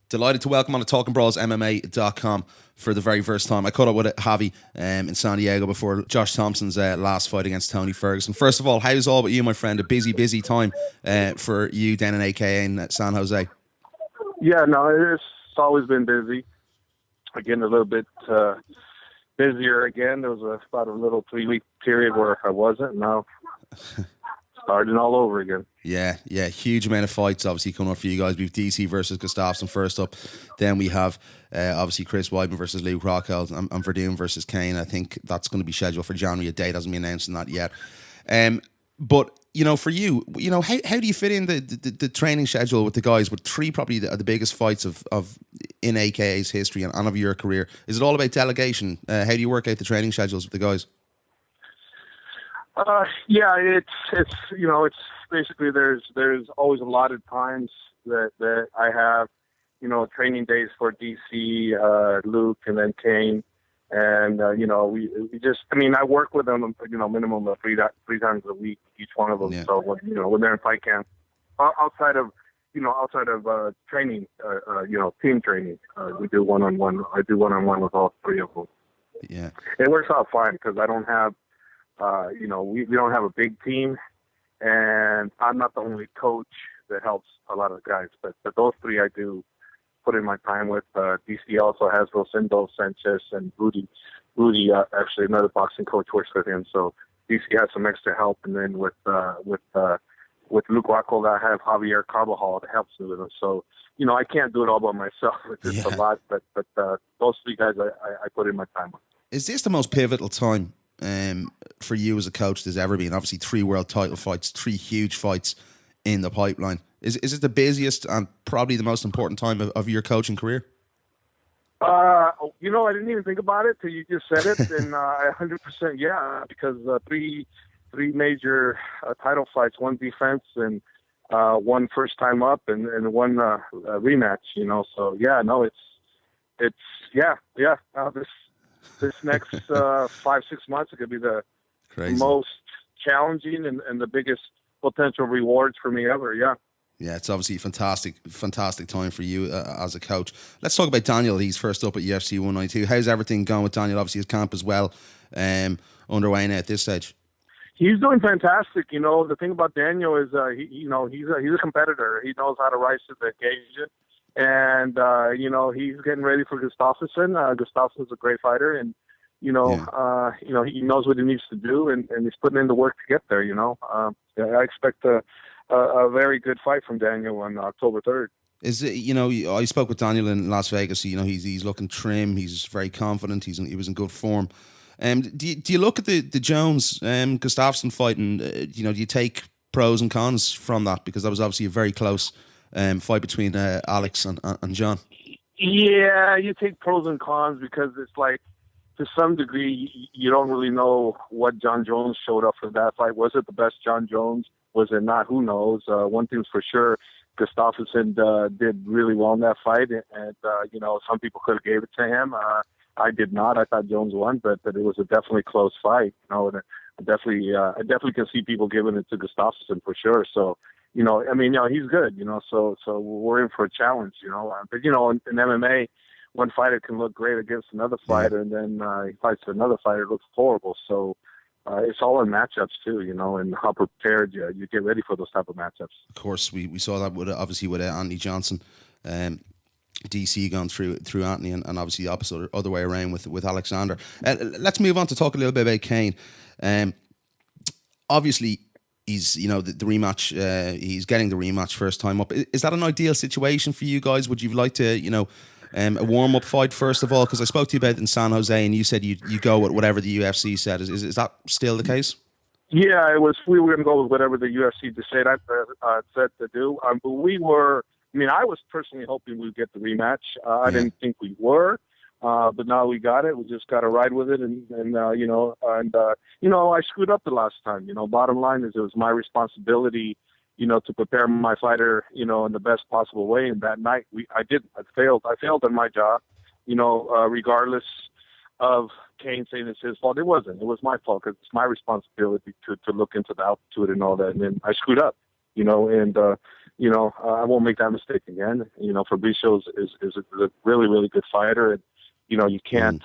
Delighted to welcome on to Talkingbrawls MMA.com for the very first time. I caught up with Javi in San Diego before Josh Thompson's last fight against Tony Ferguson. First of all, how's all with you, my friend? A busy time for you down in AKA in San Jose. Yeah, no, it's always been busy. Again, a little bit busier again. There was about a little 3-week period where I wasn't. Now starting all over again. Yeah, huge amount of fights obviously coming up for you guys. We have DC versus Gustafsson first up. Then we have obviously Chris Weidman versus Luke Rockhold and Verdun versus Cain. I think that's going to be scheduled for January. A date hasn't been announced on that yet. But for you, how do you fit in the training schedule with the guys with three probably the biggest fights of in AKA's history and of your career? Is it all about delegation? How do you work out the training schedules with the guys? Yeah, it's basically there's always allotted times that I have, training days for DC, Luke, and then Cain, and we just, I work with them, minimum of three times a week, each one of them. Yeah. So when they're in fight camp, outside of training, team training, we do one-on-one. I do one-on-one with all three of them. Yeah, it works out fine because I don't have. We don't have a big team, and I'm not the only coach that helps a lot of guys. But those three I do put in my time with. DC also has Rosendo Sanchez and Rudy. Rudy, actually another boxing coach, works with him. So DC has some extra help. And then with Luke Rockhold, I have Javier Carbajal that helps me with him. So, I can't do it all by myself. It's just a lot. But those three guys I put in my time with. Is this the most pivotal time for you as a coach there's ever been? Obviously 3 world title fights, 3 huge fights in the pipeline. Is it the busiest and probably the most important time of your coaching career? I didn't even think about it till you just said it, and 100% yeah, because 3 major title fights, 1 defense and 1 first time up and 1 rematch, so yeah, no, it's this next 5-6 months, it could be the most challenging and the biggest potential rewards for me ever. Yeah. Yeah, it's obviously a fantastic time for you as a coach. Let's talk about Daniel. He's first up at UFC 192. How's everything going with Daniel? Obviously his camp as well underway now at this stage. He's doing fantastic. The thing about Daniel is he's a competitor. He knows how to rise to the occasion. And, he's getting ready for Gustafsson. Gustafsson's a great fighter, and, he knows what he needs to do, and he's putting in the work to get there, I expect a very good fight from Daniel on October 3rd. Is it, I spoke with Daniel in Las Vegas. He's looking trim. He's very confident. He was in good form. Do you look at the Jones Gustafsson fight, and do you take pros and cons from that? Because that was obviously a very close fight between Alex and John. Yeah, you take pros and cons because it's like, to some degree, you don't really know what John Jones showed up for that fight. Was it the best John Jones? Was it not? Who knows? One thing's for sure, Gustafsson did really well in that fight, and some people could have gave it to him. I did not. I thought Jones won, but it was a definitely close fight. And I definitely can see people giving it to Gustafsson for sure. So. He's good, so we're in for a challenge, But, in MMA, one fighter can look great against another fighter, and then he fights another fighter, it looks horrible. So it's all in matchups, too, and how prepared you get ready for those type of matchups. Of course, we saw that with Anthony Johnson, DC gone through Anthony, and obviously the opposite, other way around with Alexander. Let's move on to talk a little bit about Cain. Obviously, he's, the rematch, he's getting the rematch first time up. Is that an ideal situation for you guys? Would you like to, a warm-up fight first of all? Because I spoke to you about it in San Jose, and you said you go with whatever the UFC said. Is that still the case? Yeah, it was. We were going to go with whatever the UFC said to do. But we were, I was personally hoping we'd get the rematch. I didn't think we were. But now we got it. We just got to ride with it, and I screwed up the last time. Bottom line is it was my responsibility, to prepare my fighter, in the best possible way. And that night I didn't. I failed in my job, regardless of Cain saying it's his fault. It wasn't. It was my fault because it's my responsibility to look into the altitude and all that. And then I screwed up, and I won't make that mistake again. Fabricio is a really, really good fighter, and you can't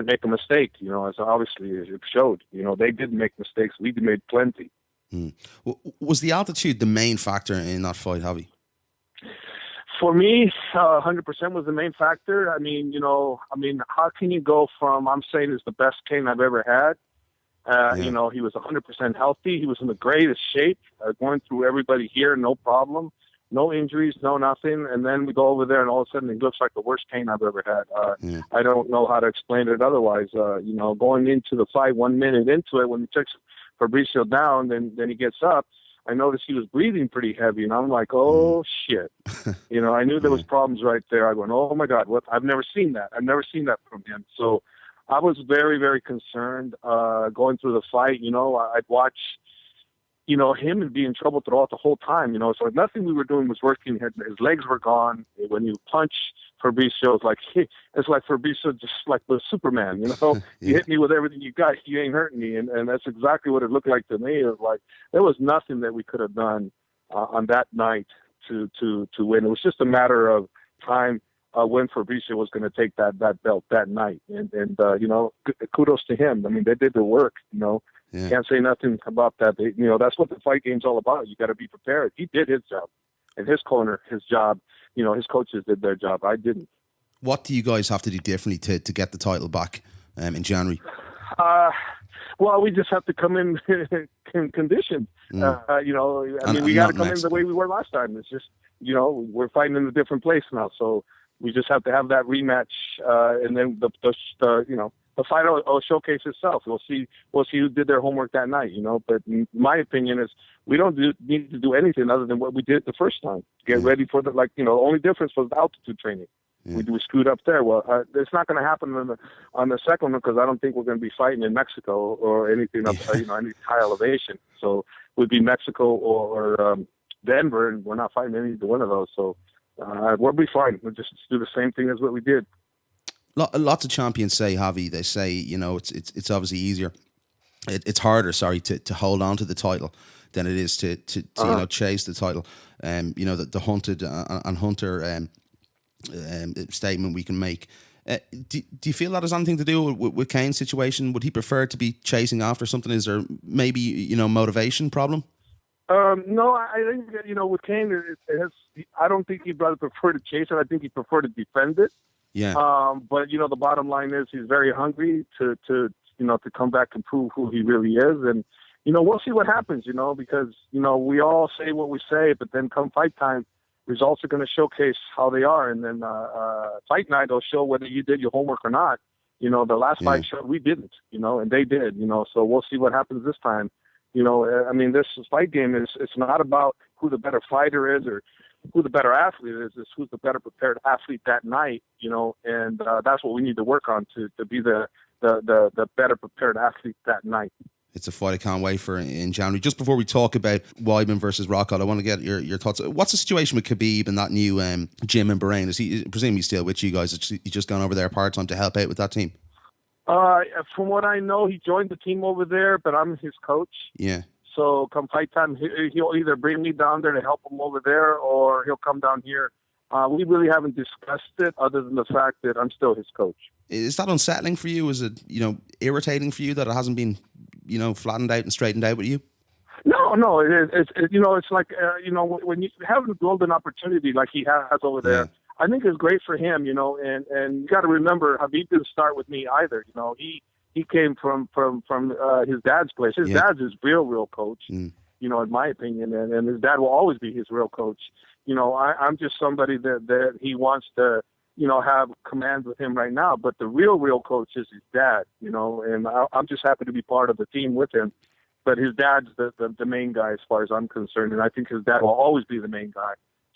make a mistake. As obviously it showed. They did make mistakes. We made plenty. Was the altitude the main factor in that fight, Javi? For me, 100% was the main factor. How can you go from, I'm saying it's the best Cain I've ever had. He was 100% healthy. He was in the greatest shape, going through everybody here, no problem, no injuries, no nothing. And then we go over there, and all of a sudden he looks like the worst Cain I've ever had. I don't know how to explain it otherwise. Going into the fight 1 minute into it, when he takes Fabricio down, then he gets up. I noticed he was breathing pretty heavy, and I'm like, oh, shit. I knew there was problems right there. I went, oh, my God, what? I've never seen that. I've never seen that from him. So I was very, very concerned going through the fight. I'd watch, him and be in trouble throughout the whole time. So nothing we were doing was working. His legs were gone. When you punch Fabricio, it's like Fabricio just like the Superman. You hit me with everything you got, you ain't hurting me, and that's exactly what it looked like to me. It was like there was nothing that we could have done on that night to win. It was just a matter of time when Fabricio was going to take that belt that night, and kudos to him. They did the work. Can't say nothing about that. That's what the fight game's all about. You got to be prepared. He did his job, and his corner, his job. His coaches did their job. I didn't. What do you guys have to do differently to get the title back in January? Well, we just have to come in conditioned. We got to come in the way we were last time. It's just, we're fighting in a different place now. So we just have to have that rematch, and then the fight will showcase itself. We'll see who did their homework that night. But my opinion is we don't need to do anything other than what we did the first time. Get ready for the only difference was the altitude training. We screwed up there. Well, it's not going to happen on the second one because I don't think we're going to be fighting in Mexico or anything up, any high elevation. So it would be Mexico or Denver, and we're not fighting any one of those. So we'll be fine. We'll just do the same thing as what we did. Lots of champions say, Javi, they say, it's obviously easier. It's harder, to hold on to the title than it is to chase the title. The hunted and hunter statement we can make. Do you feel that has anything to do with Cain's situation? Would he prefer to be chasing after something? Is there maybe, motivation problem? No, I think, with Cain, I don't think he'd rather prefer to chase it. I think he'd prefer to defend it. Yeah. But the bottom line is he's very hungry to come back and prove who he really is. And, we'll see what happens, because, we all say what we say, but then come fight time, results are going to showcase how they are. And then fight night will show whether you did your homework or not. The last fight showed we didn't, and they did, so we'll see what happens this time. This fight game it's not about who the better fighter is or who the better athlete is. It's who's the better prepared athlete that night, and that's what we need to work on to be the better prepared athlete that night. It's a fight I can't wait for in January. Just before we talk about Weidman versus Rockhold, I want to get your thoughts. What's the situation with Khabib and that new gym in Bahrain? Is he presumably still with you guys? He's just gone over there part-time to help out with that team? From what I know, he joined the team over there, but I'm his coach. Yeah. So come fight time, he'll either bring me down there to help him over there, or he'll come down here. We really haven't discussed it, other than the fact that I'm still his coach. Is that unsettling for you? Is it irritating for you that it hasn't been flattened out and straightened out with you? No. It's like when you have a golden opportunity like he has over there. Yeah. I think it's great for him, and you got to remember, Khabib didn't start with me either. He came from his dad's place. His dad's his real coach, in my opinion, and his dad will always be his real coach. I'm just somebody that he wants to, have command with him right now. But the real coach is his dad, and I'm just happy to be part of the team with him. But his dad's the main guy as far as I'm concerned, and I think his dad will always be the main guy.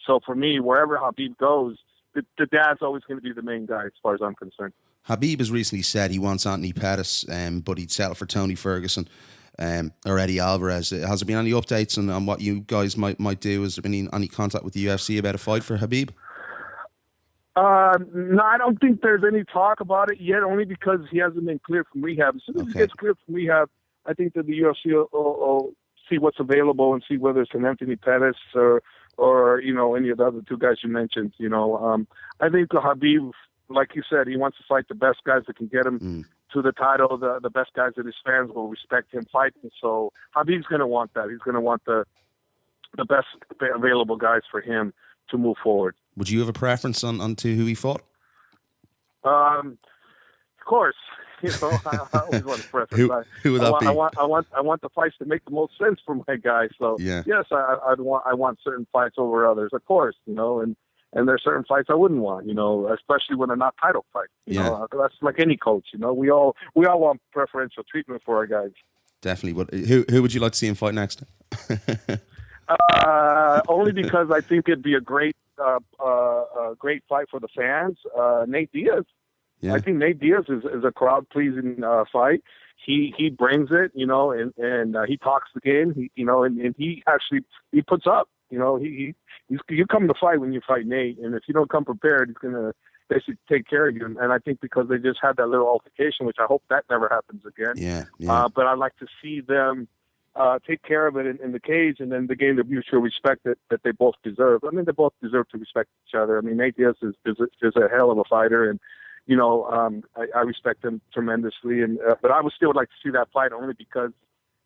So for me, wherever Khabib goes, the dad's always going to be the main guy as far as I'm concerned. Khabib has recently said he wants Anthony Pettis, but he'd settle for Tony Ferguson or Eddie Alvarez. Has there been any updates on what you guys might do? Has there been any contact with the UFC about a fight for Khabib? No, I don't think there's any talk about it yet, only because he hasn't been cleared from rehab. As soon as he gets cleared from rehab, I think that the UFC will see what's available and see whether it's an Anthony Pettis or any of the other two guys you mentioned. I think Khabib, like you said, he wants to fight the best guys that can get him to the title, the best guys that his fans will respect him fighting. So Khabib's going to want that. He's going to want the best available guys for him to move forward. Would you have a preference on to who he fought? Of course. I always want a preference. Who would that be? I want the fights to make the most sense for my guys. So yes, I want certain fights over others, of course. And there's certain fights I wouldn't want. Especially when they're not title fights. That's like any coach. We all want preferential treatment for our guys. Definitely. But who would you like to see him fight next? Only because I think it'd be a great fight for the fans. Nate Diaz. Yeah. I think Nate Diaz is a crowd-pleasing fight. He brings it, and he talks the game. And he actually puts up. You come to fight when you fight Nate, and if you don't come prepared, he's gonna basically take care of you. And I think because they just had that little altercation, which I hope that never happens again. Yeah. But I'd like to see them take care of it in the cage, and then the gain the mutual respect that they both deserve. I mean, they both deserve to respect each other. I mean, Nate Diaz is a hell of a fighter, and I respect him tremendously. And but I would still like to see that fight only because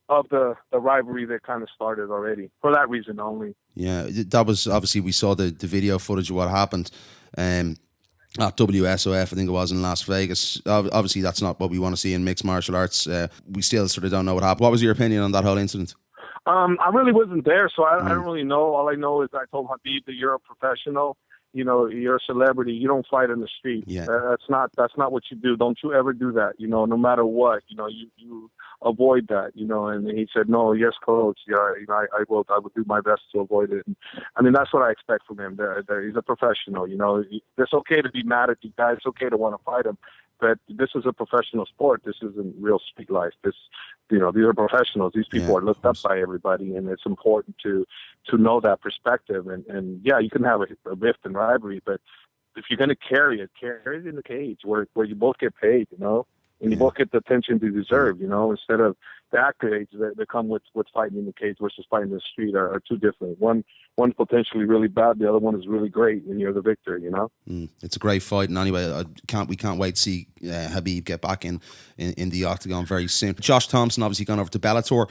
of the rivalry that kind of started already. For that reason only. Yeah, that was obviously, we saw the video footage of what happened at WSOF, I think it was, in Las Vegas. Obviously, that's not what we want to see in mixed martial arts. We still sort of don't know what happened. What was your opinion on that whole incident? I really wasn't there, so I don't really know. All I know is I told Khabib that you're a professional. You're a celebrity. You don't fight in the street. Yeah. That's not what you do. Don't you ever do that. No matter what. You avoid that. And he said, "No, yes, coach. Yeah, I will do my best to avoid it." And, I mean, that's what I expect from him. He's a professional. It's okay to be mad at the guy. It's okay to want to fight him. But this is a professional sport. This isn't real street life. These are professionals. These people are looked up by everybody, and it's important to know that perspective. And yeah, you can have a rift and rivalry, but if you're going to carry it in the cage where you both get paid, and you both get the attention you deserve, instead of the accolades that come with fighting in the cage versus fighting in the street are two different. One's potentially really bad, the other one is really great, and you're the victor, It's a great fight, and anyway, we can't wait to see Khabib get back in the octagon very soon. Josh Thomson obviously gone over to Bellator.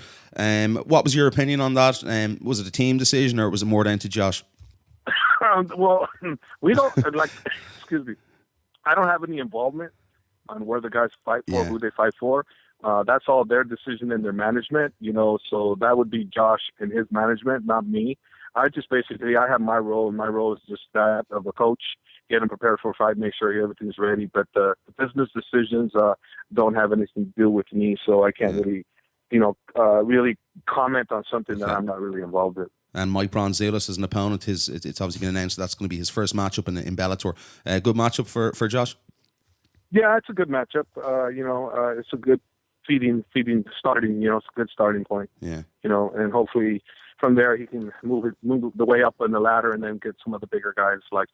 What was your opinion on that? Was it a team decision, or was it more down to Josh? Well, we don't excuse me. I don't have any involvement on where the guys fight for, who they fight for. That's all their decision and their management, so that would be Josh and his management, not me. I have my role, and my role is just that of a coach, get him prepared for a fight, make sure everything's ready. But the business decisions don't have anything to do with me, so I can't really, really comment on something that I'm not really involved with. And Mike Bronzoulis as an opponent, it's obviously been announced that's going to be his first matchup in Bellator. Good matchup for Josh? Yeah, it's a good matchup. It's a good feeding starting. It's a good starting point. Yeah. And hopefully from there he can move the way up on the ladder and then get some of the bigger guys like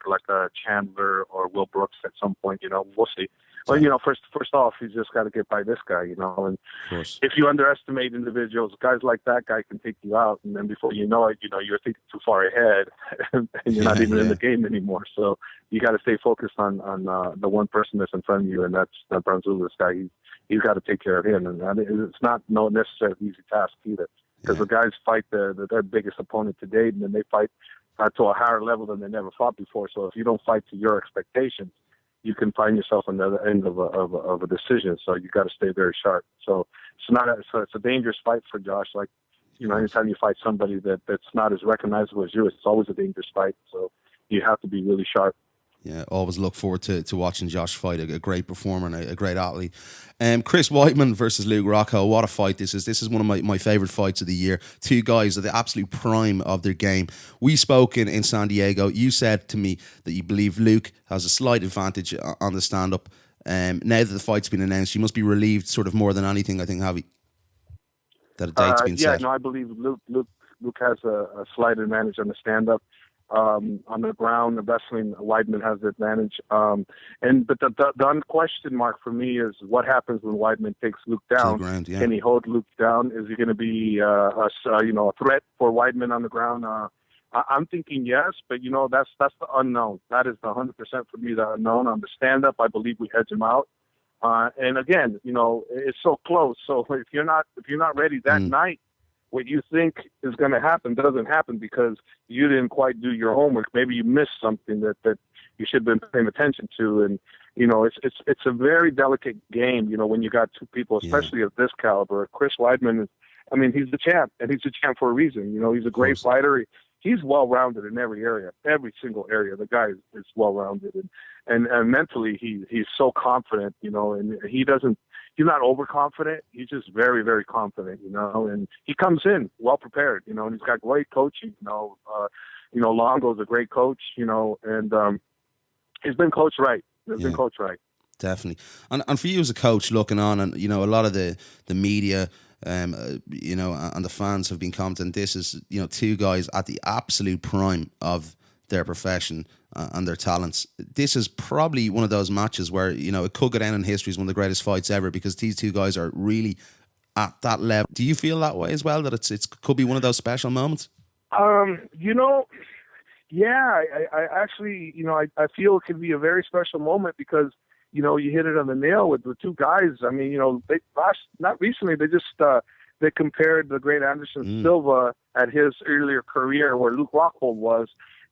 Chandler or Will Brooks at some point. We'll see. Well, first off, he's just got to get by this guy. And if you underestimate individuals, guys like that guy can take you out, and then before you know it, you're thinking too far ahead, and you're not even in the game anymore. So you got to stay focused on the one person that's in front of you, and that's the Bronzoulis guy. He's got to take care of him, and it's not necessarily an easy task either, because the guys fight their biggest opponent to date, and then they fight to a higher level than they never fought before. So if you don't fight to your expectations, you can find yourself on the other end of a decision. So you got to stay very sharp. So it's a dangerous fight for Josh. Like, anytime you fight somebody that's not as recognizable as you, it's always a dangerous fight. So you have to be really sharp. Yeah, always look forward to watching Josh fight. A great performer and a great athlete. Chris Weidman versus Luke Rockhold. What a fight this is. This is one of my favourite fights of the year. Two guys at the absolute prime of their game. We spoke in San Diego. You said to me that you believe Luke has a slight advantage on the stand-up. Now that the fight's been announced, you must be relieved sort of more than anything, I think, Javi, that a date's been set. Yeah, no, I believe Luke has a slight advantage on the stand-up. On the ground, the wrestling, Weidman has the advantage. But the question mark for me is what happens when Weidman takes Luke down. Ground, yeah. Can he hold Luke down? Is he going to be a threat for Weidman on the ground? I'm thinking yes, but that's the unknown. That is the 100% for me, the unknown. On the stand-up, I believe we hedge him out. And again, it's so close. So if you're not ready that night, what you think is going to happen doesn't happen because you didn't quite do your homework. Maybe you missed something that you should have been paying attention to. And it's a very delicate game. When you got two people, especially of this caliber. Chris Weidman he's the champ, and he's the champ for a reason. He's a great fighter. He's well-rounded in every area, every single area. The guy is well-rounded, and mentally he's so confident, and he's not overconfident. He's just very, very confident, and he comes in well-prepared, and he's got great coaching, Longo's a great coach, and he's been coached right. Been coached right. Definitely. And for you as a coach looking on, and, a lot of the media, and the fans have been commenting, this is, two guys at the absolute prime of their profession and their talents. This is probably one of those matches where, it could go down in history as one of the greatest fights ever because these two guys are really at that level. Do you feel that way as well, that it could be one of those special moments? Yeah, I actually, I feel it could be a very special moment because, you hit it on the nail with the two guys. Not recently, they compared the great Anderson Silva at his earlier career where Luke Rockhold was.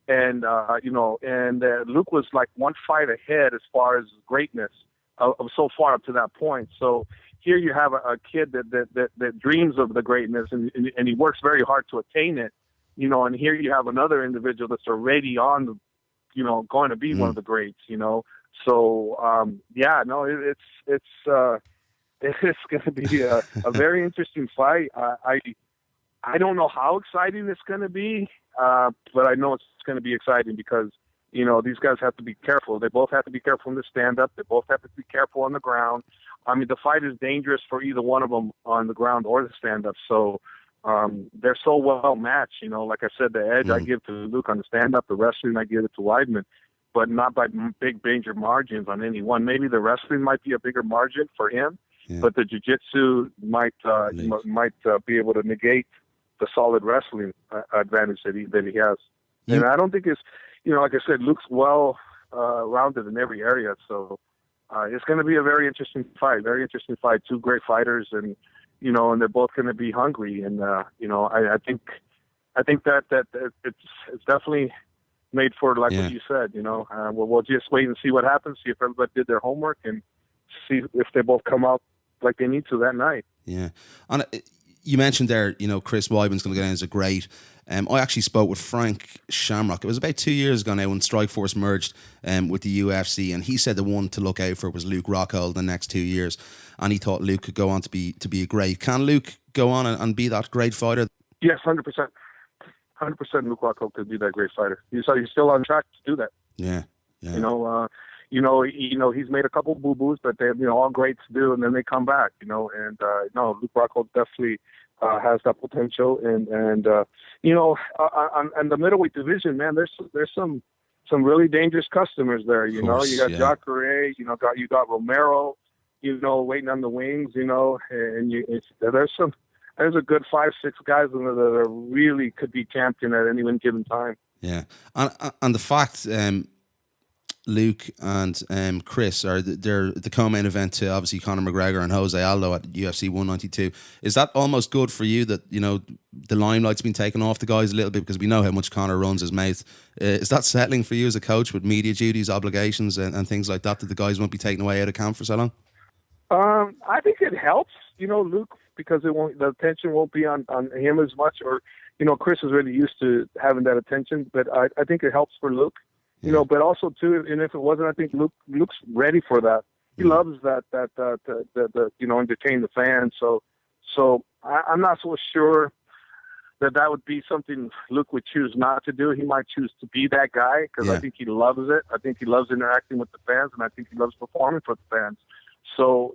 And, Luke was like one fight ahead as far as greatness of so far up to that point. So here you have a kid that dreams of the greatness and he works very hard to attain it, and here you have another individual that's already on the, going to be one of the greats, So, it's going to be a very interesting fight. I don't know how exciting it's going to be, but I know it's going to be exciting because, these guys have to be careful. They both have to be careful in the stand-up. They both have to be careful on the ground. The fight is dangerous for either one of them on the ground or the stand-up. So they're so well matched. Like I said, the edge I give to Luke on the stand-up, the wrestling I give it to Weidman, but not by big major margins on any one. Maybe the wrestling might be a bigger margin for him, but the jiu-jitsu might be able to negate the solid wrestling advantage that he has. And I don't think it's, like I said, Luke's well rounded in every area. So it's going to be a very interesting fight. Two great fighters, and and they're both going to be hungry. And I think that it's definitely made for, like what you said, we'll just wait and see what happens, see if everybody did their homework, and see if they both come out like they need to that night. Yeah. And you mentioned there, Chris Weidman's going to go down as a great. I actually spoke with Frank Shamrock. It was about 2 years ago now when Strikeforce merged with the UFC, and he said the one to look out for was Luke Rockhold the next 2 years, and he thought Luke could go on to be a great. Can Luke go on and be that great fighter? Yes, 100%. 100% Luke Rockhold could be that great fighter. He's still on track to do that. Yeah. He's made a couple boo-boos, but they, all greats do, and then they come back, and Luke Rockhold definitely has that potential, and on the middleweight division, man, there's some really dangerous customers there. You got Jacare, you got Romero, waiting on the wings, and there's a good 5-6 guys in there that really could be champion at any one given time. Yeah, and the fact Luke and Chris are they're the co-main event to obviously Conor McGregor and Jose Aldo at UFC 192. Is that almost good for you that the limelight's been taken off the guys a little bit because we know how much Conor runs his mouth? Is that settling for you as a coach with media duties, obligations, and things like that the guys won't be taken away out of camp for so long? I think it helps, Luke, because the attention won't be on him as much, or Chris is really used to having that attention, but I think it helps for Luke. But also too, and if it wasn't, I think Luke's ready for that. He loves that entertain the fans. So I'm not so sure that would be something Luke would choose not to do. He might choose to be that guy because I think he loves it. I think he loves interacting with the fans, and I think he loves performing for the fans. So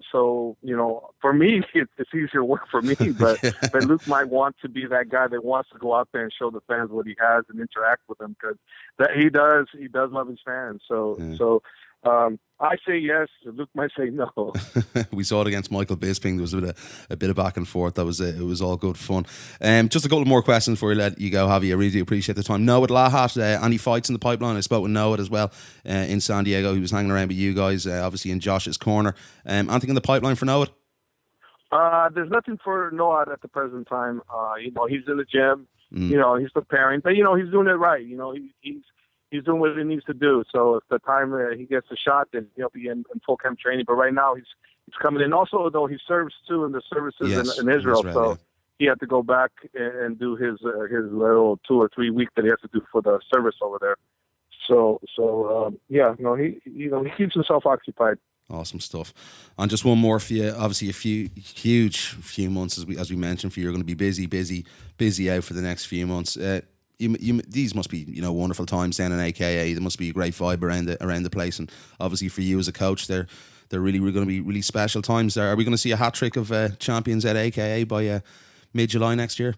for me, it's easier work for me. But Luke might want to be that guy that wants to go out there and show the fans what he has and interact with them, because that he does love his fans. So I say yes. Luke might say no. We saw it against Michael Bisping. There was a bit of back and forth. It was all good fun. Just a couple more questions before we let you go, Javi. I really do appreciate the time. Noah Lahat, any fights in the pipeline? I spoke with Noah as well in San Diego. He was hanging around with you guys, obviously in Josh's corner. Anything in the pipeline for Noah? There's nothing for Noah at the present time. He's in the gym. He's preparing, but he's doing it right. He's doing what he needs to do. So if the time he gets a shot, then he'll be in full camp training. But right now he's coming in. Also, though, he serves too in the services in Israel. So he had to go back and do his little 2 or 3 week that he has to do for the service over there. He keeps himself occupied. Awesome stuff. And just one more for you. Obviously, a huge few months as we mentioned for you. You're going to be busy out for the next few months. These must be wonderful times down in AKA. There must be a great vibe around the place, and obviously for you as a coach, they're really going to be really special times there. Are we going to see a hat trick of champions at AKA by mid-July next year?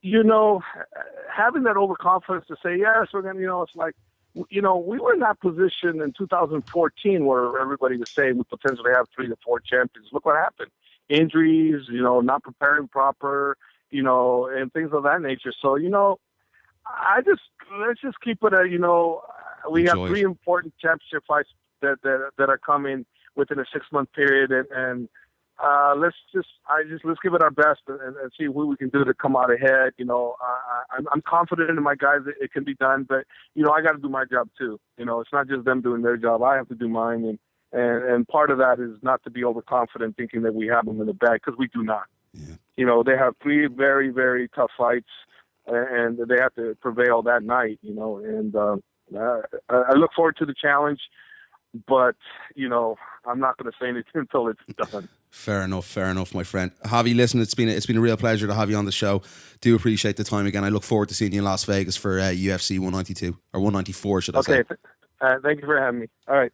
Having that overconfidence to say yes, we're going to. It's like we were in that position in 2014 where everybody was saying we potentially have 3 to 4 champions. Look what happened: injuries, not preparing proper, and things of that nature. So let's just keep it we have 3 important championship fights that are coming within a 6-month period, and let's give it our best and see what we can do to come out ahead. I'm confident in my guys that it can be done, but I got to do my job too. It's not just them doing their job; I have to do mine, and part of that is not to be overconfident, thinking that we have them in the bag, because we do not. Yeah. They have 3 very, very tough fights, and they have to prevail that night, and I look forward to the challenge, but, I'm not going to say anything until it's done. Fair enough, my friend. Javi, listen, it's been a real pleasure to have you on the show. Do appreciate the time again. I look forward to seeing you in Las Vegas for UFC 192, or 194, should I say. Okay, thank you for having me. All right.